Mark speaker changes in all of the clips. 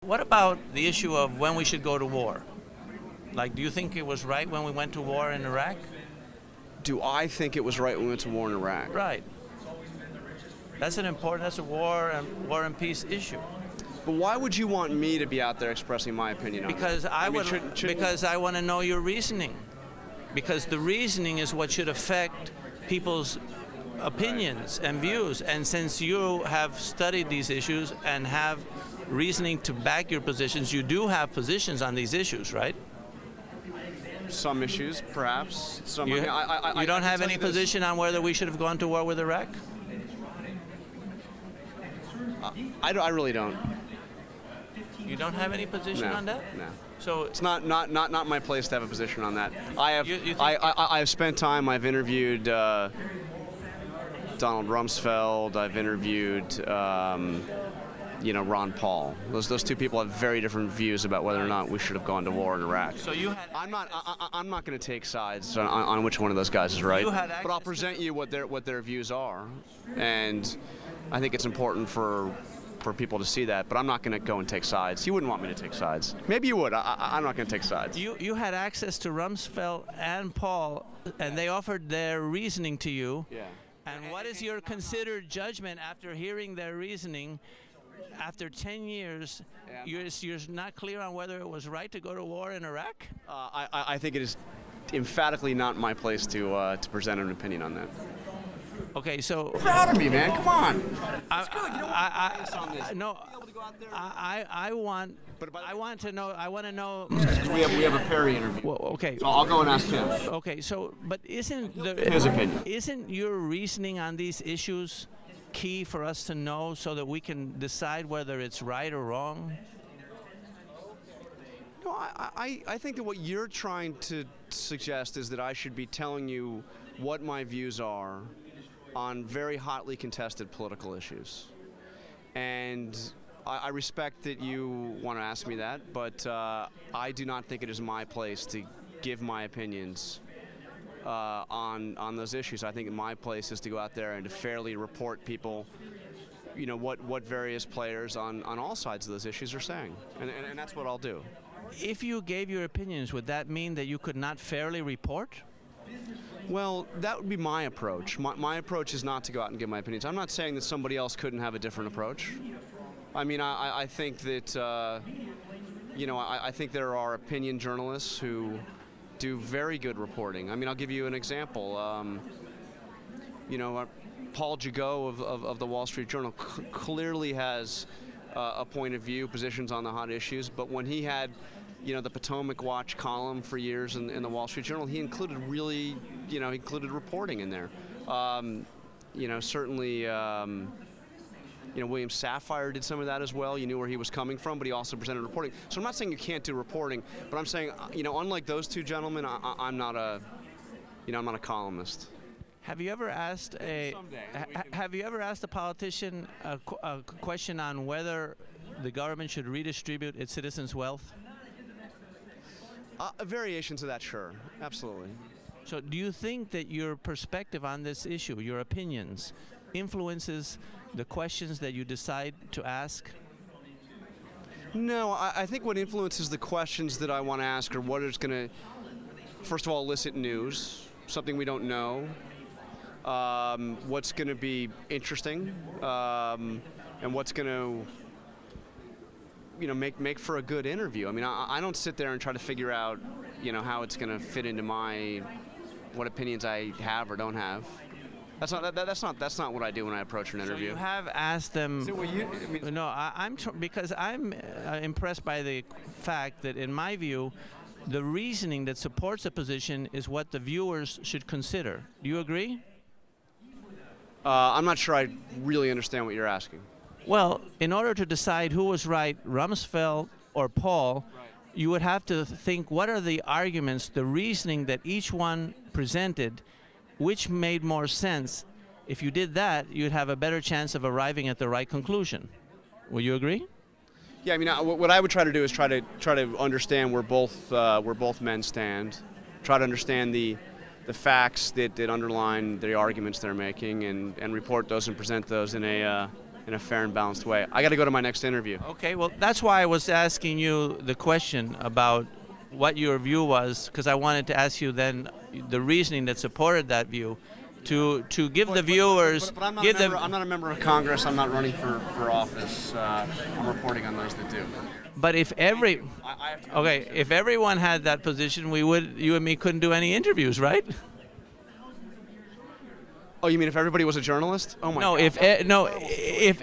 Speaker 1: What about the issue of when we should go to war? Like, do you think it was right when we went to war in Iraq?
Speaker 2: Do I think it was right when we went to war in Iraq?
Speaker 1: Right. That's a war and peace issue.
Speaker 2: But why would you want me to be out there expressing my opinion on it?
Speaker 1: Because because I want to know your reasoning. Because the reasoning is what should affect people's opinions and views. And since you have studied these issues and have reasoning to back your positions, you do have positions on these issues, right?
Speaker 2: Some issues, perhaps. Some.
Speaker 1: You don't have any position on whether we should have gone to war with Iraq?
Speaker 2: I really don't.
Speaker 1: You don't have any position on that?
Speaker 2: No.
Speaker 1: So
Speaker 2: it's not my place to have a position on that. I've spent time. I've interviewed Donald Rumsfeld. I've interviewed Ron Paul. Those two people have very different views about whether or not we should have gone to war in Iraq.
Speaker 1: So you had.
Speaker 2: I'm not going to take sides on which one of those guys is right. But I'll present you what their views are, and I think it's important for people to see that. But I'm not going to go and take sides. You wouldn't want me to take sides. Maybe you would. I'm not going to take sides.
Speaker 1: You had access to Rumsfeld and Paul, and they offered their reasoning to you.
Speaker 2: Yeah.
Speaker 1: And what is your considered judgment after hearing their reasoning? After 10 years, you're not clear on whether it was right to go to war in Iraq?
Speaker 2: I think it is emphatically not my place to present an opinion on that.
Speaker 1: Okay, so
Speaker 2: you're proud of me, man. Come on.
Speaker 1: It's good. You don't want to on this. No, I want to know. I want to know.
Speaker 2: We have a Perry interview.
Speaker 1: Well, okay.
Speaker 2: So I'll go and ask him.
Speaker 1: Okay, so but isn't
Speaker 2: his opinion?
Speaker 1: Isn't your reasoning on these issues key for us to know so that we can decide whether it's right or wrong?
Speaker 2: No, I think that what you're trying to suggest is that I should be telling you what my views are on very hotly contested political issues. And I respect that you want to ask me that, but I do not think it is my place to give my opinions on those issues. I think my place is to go out there and to fairly report people, what various players on all sides of those issues are saying, and that's what I'll do.
Speaker 1: If you gave your opinions, would that mean that you could not fairly report?
Speaker 2: Well, that would be my approach. My approach is not to go out and give my opinions. I'm not saying that somebody else couldn't have a different approach. I mean, I think that, I think there are opinion journalists who do very good reporting. I mean, I'll give you an example. Paul Gigot of the Wall Street Journal clearly has a point of view, positions on the hot issues, but when he had the Potomac Watch column for years in the Wall Street Journal, he included he included reporting in there. Certainly, William Safire did some of that as well. You knew where he was coming from, but he also presented reporting. So I'm not saying you can't do reporting, but I'm saying, unlike those two gentlemen, I'm not a columnist.
Speaker 1: Have you ever asked a politician a question on whether the government should redistribute its citizens' wealth?
Speaker 2: Variations of that, sure, absolutely.
Speaker 1: So do you think that your perspective on this issue, your opinions, influences the questions that you decide to ask?
Speaker 2: No, I think what influences the questions that I want to ask are what is going to, first of all, elicit news, something we don't know, what's going to be interesting, and what's going to make for a good interview. I mean, I don't sit there and try to figure out, how it's going to fit into what opinions I have or don't have. That's not what I do when I approach an interview.
Speaker 1: So you have asked them. No, because I'm impressed by the fact that, in my view, the reasoning that supports a position is what the viewers should consider. Do you agree?
Speaker 2: I'm not sure I really understand what you're asking.
Speaker 1: Well, in order to decide who was right, Rumsfeld or Paul, you would have to think, what are the arguments, the reasoning that each one presented, which made more sense? If you did that, you'd have a better chance of arriving at the right conclusion. Will you agree?
Speaker 2: Yeah, I mean, what I would try to do is try to understand where both men stand, try to understand the facts that underline the arguments they're making, and report those and present those in a in a fair and balanced way. I got to go to my next interview.
Speaker 1: Okay, well, that's why I was asking you the question about what your view was, because I wanted to ask you then the reasoning that supported that view, to give the viewers.
Speaker 2: But I'm not a member of Congress. I'm not running for office. I'm reporting on those that do.
Speaker 1: But if if everyone had that position, you and me couldn't do any interviews, right?
Speaker 2: Oh, you mean if everybody was a journalist? Oh my
Speaker 1: no,
Speaker 2: God.
Speaker 1: If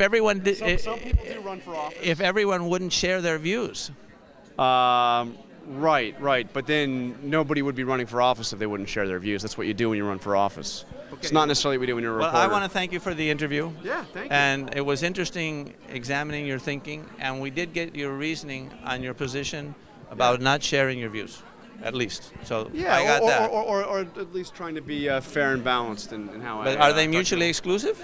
Speaker 1: everyone did,
Speaker 2: some people do run for office.
Speaker 1: If everyone wouldn't share their views.
Speaker 2: Right. But then nobody would be running for office if they wouldn't share their views. That's what you do when you run for office. Okay. It's not necessarily what you do when you're a reporter.
Speaker 1: Well, I want to thank you for the interview.
Speaker 2: Yeah, thank you.
Speaker 1: And it was interesting examining your thinking, and we did get your reasoning on your position about not sharing your views, at least. So
Speaker 2: yeah,
Speaker 1: I got that.
Speaker 2: Or at least trying to be fair and balanced in how
Speaker 1: but are they mutually exclusive?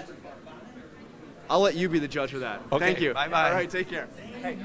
Speaker 2: I'll let you be the judge of that.
Speaker 1: Okay.
Speaker 2: Thank you.
Speaker 1: Bye-bye.
Speaker 2: All right, take care. Hey.